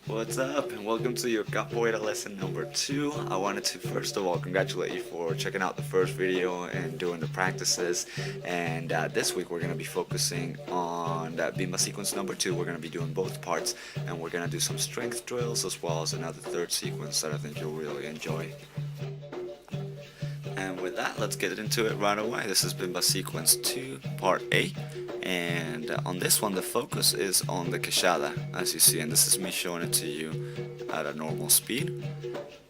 What's up, and welcome to your Capoeira lesson number 2. I wanted to first of all congratulate you for checking out the first video and doing the practices. And this week we're going to be focusing on that Bimba sequence number 2. We're going to be doing both parts, and we're going to do some strength drills as well as another third sequence that I think you'll really enjoy. And with that, let's get into it right away. This is Bimba Sequence 2, Part A. And on this one, the focus is on the queixada, as you see. And this is me showing it to you at a normal speed.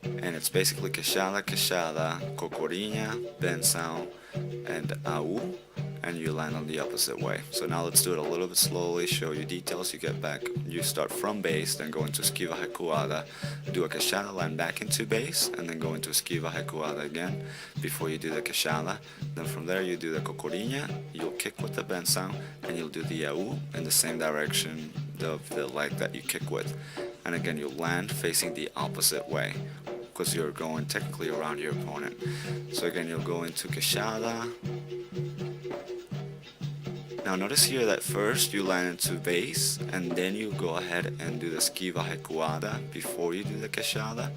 And it's basically queixada, queixada, cocorinha, bend sound, and au. And you land on the opposite way. So now let's do it a little bit slowly, show you details. You get back, you start from base, then go into esquiva recuada, do a queixada, land back into base, and then go into esquiva recuada again before you do the queixada. Then from there you do the cocorinha, you'll kick with the bend sound, and you'll do the au in the same direction of the leg that you kick with. And again, you'll land facing the opposite way, because you're going technically around your opponent. So again, you'll go into queixada. Now notice here that first you land into base, and then you go ahead and do the esquiva recuada before you do the queixada.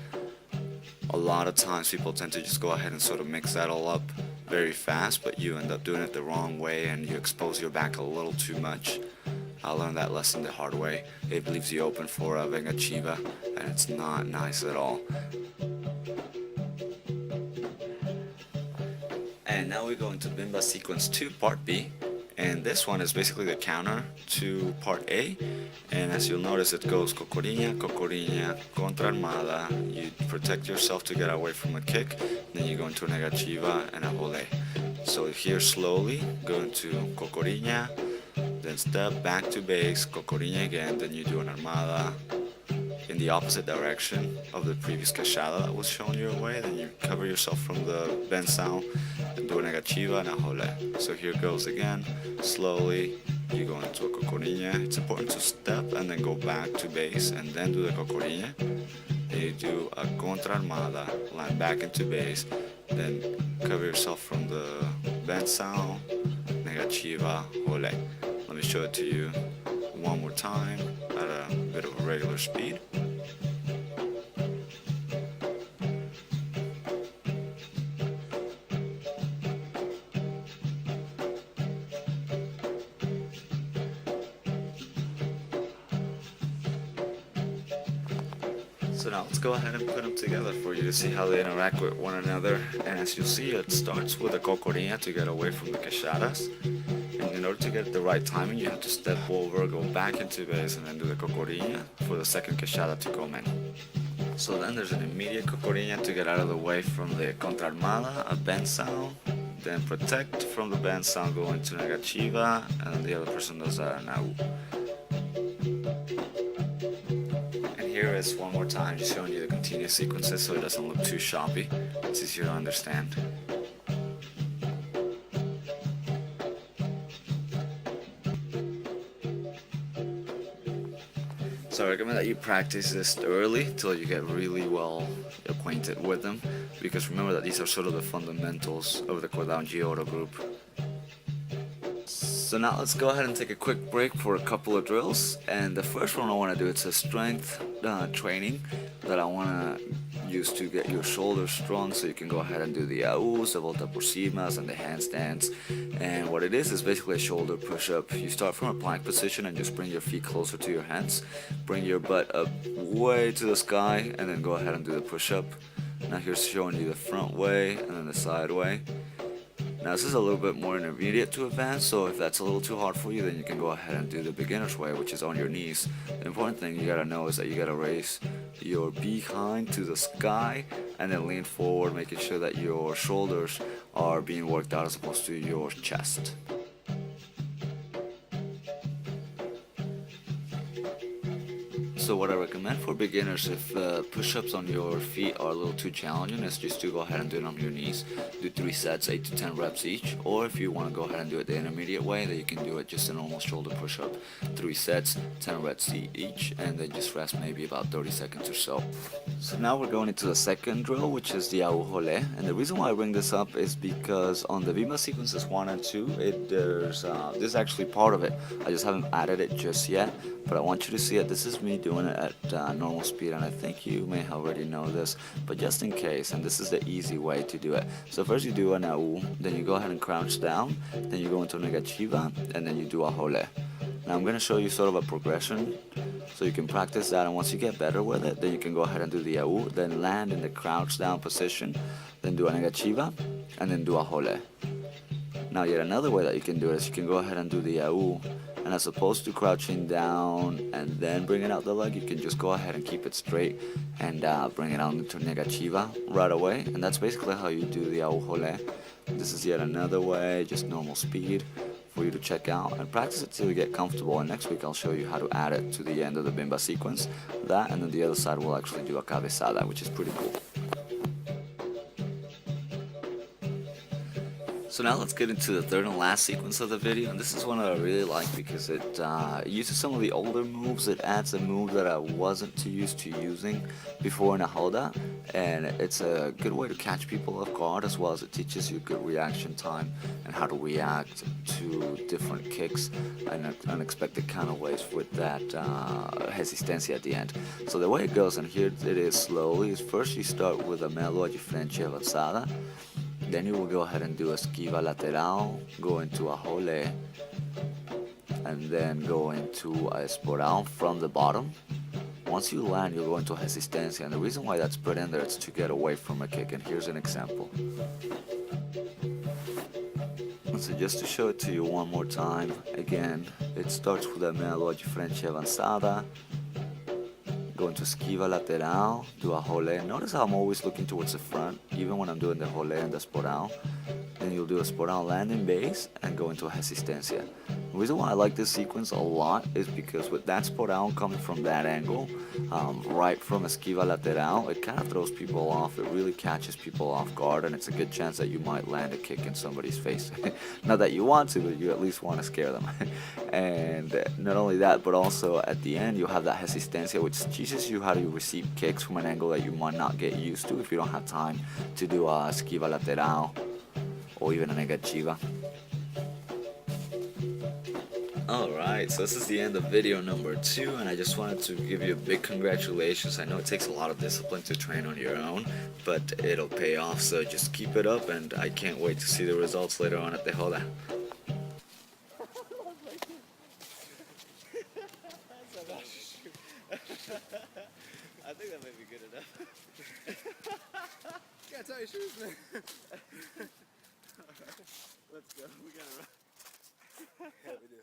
A lot of times people tend to just go ahead and sort of mix that all up very fast, but you end up doing it the wrong way and you expose your back a little too much. I learned that lesson the hard way. It leaves you open for a vengativa, and it's not nice at all. And now we go into Bimba Sequence 2, Part B. And this one is basically the counter to Part A. And as you'll notice, it goes cocorinha, cocorinha, contra armada. You protect yourself to get away from a kick. Then you go into a negativa and a volée. So here slowly, go into cocorinha, then step back to base, cocorinha again, then you do an armada in the opposite direction of the previous queixada that was shown your way. Then you cover yourself from the bend sound and do a negativa and a volée. So here goes again, slowly you go into a cocorinha. It's important to step and then go back to base and then do the cocorinha. Then you do a contra armada, land back into base, then cover yourself from the bend sound, negativa, volée. Let me show it to you one more time at a bit of a regular speed. So now let's go ahead and put them together for you to see how they interact with one another. And as you'll see, it starts with a cocorinha to get away from the queixadas. And in order to get the right timing, you have to step over, go back into base, and then do the cocorinha for the second queixada to come in. So then there's an immediate cocorinha to get out of the way from the contra armada, a bend sound, then protect from the bend sound, go into negativa, and then the other person does a au. Here is one more time, just showing you the continuous sequences so it doesn't look too choppy. It's easier to understand. So I recommend that you practice this early till you get really well acquainted with them, because remember that these are sort of the fundamentals of the Cordão de Ouro group. So now let's go ahead and take a quick break for a couple of drills. And the first one I want to do, it's a strength training that I want to use to get your shoulders strong, so you can go ahead and do the aus, the volta por cimas, and the handstands. And what it is basically a shoulder push-up. You start from a plank position and just bring your feet closer to your hands. Bring your butt up way to the sky, and then go ahead and do the push-up. Now here's showing you the front way and then the side way. Now this is a little bit more intermediate to advanced, so if that's a little too hard for you, then you can go ahead and do the beginner's way, which is on your knees. The important thing you gotta know is that you gotta raise your behind to the sky and then lean forward, making sure that your shoulders are being worked out as opposed to your chest. So what I recommend for beginners, if push-ups on your feet are a little too challenging, is just to go ahead and do it on your knees. Do 3 sets, 8 to 10 reps each. Or if you want to go ahead and do it the intermediate way, then you can do it just a normal shoulder push-up. 3 sets, 10 reps each, and then just rest maybe about 30 seconds or so. So now we're going into the second drill, which is the au volée. And the reason why I bring this up is because on the Bimba sequences 1 and 2, this is actually part of it. I just haven't added it just yet, but I want you to see it. This is me doing doing it at normal speed, and I think you may already know this, but just in case, and this is the easy way to do it. So first you do an AU, then you go ahead and crouch down, then you go into negativa, and then you do a jole. Now I'm going to show you sort of a progression so you can practice that, and once you get better with it, then you can go ahead and do the AU, then land in the crouch down position, then do a negativa, and then do a jole. Now yet another way that you can do it is you can go ahead and do the AU, and as opposed to crouching down and then bringing out the leg, you can just go ahead and keep it straight and bring it on into negativa right away, and that's basically how you do the AU jole. This is yet another way, just normal speed, for you to check out and practice it till you get comfortable, and next week I'll show you how to add it to the end of the Bimba sequence. That, and then the other side we'll actually do a cabezada, which is pretty cool. So now let's get into the third and last sequence of the video, and this is one that I really like because it uses some of the older moves. It adds a move that I wasn't too used to using before in a holda, and it's a good way to catch people off guard, as well as it teaches you good reaction time and how to react to different kicks in unexpected kind of ways with that resistencia at the end. So the way it goes, and here it is slowly, is first you start with a melo de frente avanzada. Then you will go ahead and do a esquiva lateral, go into a jole, and then go into a esporal from the bottom. Once you land, you'll go into a resistencia, and the reason why that's put in there is to get away from a kick, and here's an example. So just to show it to you one more time, again, it starts with a melo de frente avanzada, go into esquiva lateral, do a jole. Notice how I'm always looking towards the front, even when I'm doing the jole and the esporal. Then you'll do a esporal landing base and go into a resistencia. The reason why I like this sequence a lot is because with that esporal coming from that angle, right from esquiva lateral, it kind of throws people off. It really catches people off guard, and it's a good chance that you might land a kick in somebody's face. Not that you want to, but you at least want to scare them. And not only that, but also at the end you'll have that resistencia, which teaches you how to receive kicks from an angle that you might not get used to if you don't have time to do a esquiva lateral or even a negativa. Alright, so this is the end of video number 2, and I just wanted to give you a big congratulations. I know it takes a lot of discipline to train on your own, but it'll pay off, so just keep it up, and I can't wait to see the results later on at the jola. I think that may be good enough. Can't tie your shoes, man. Let's go, we gotta run. Yeah, we do.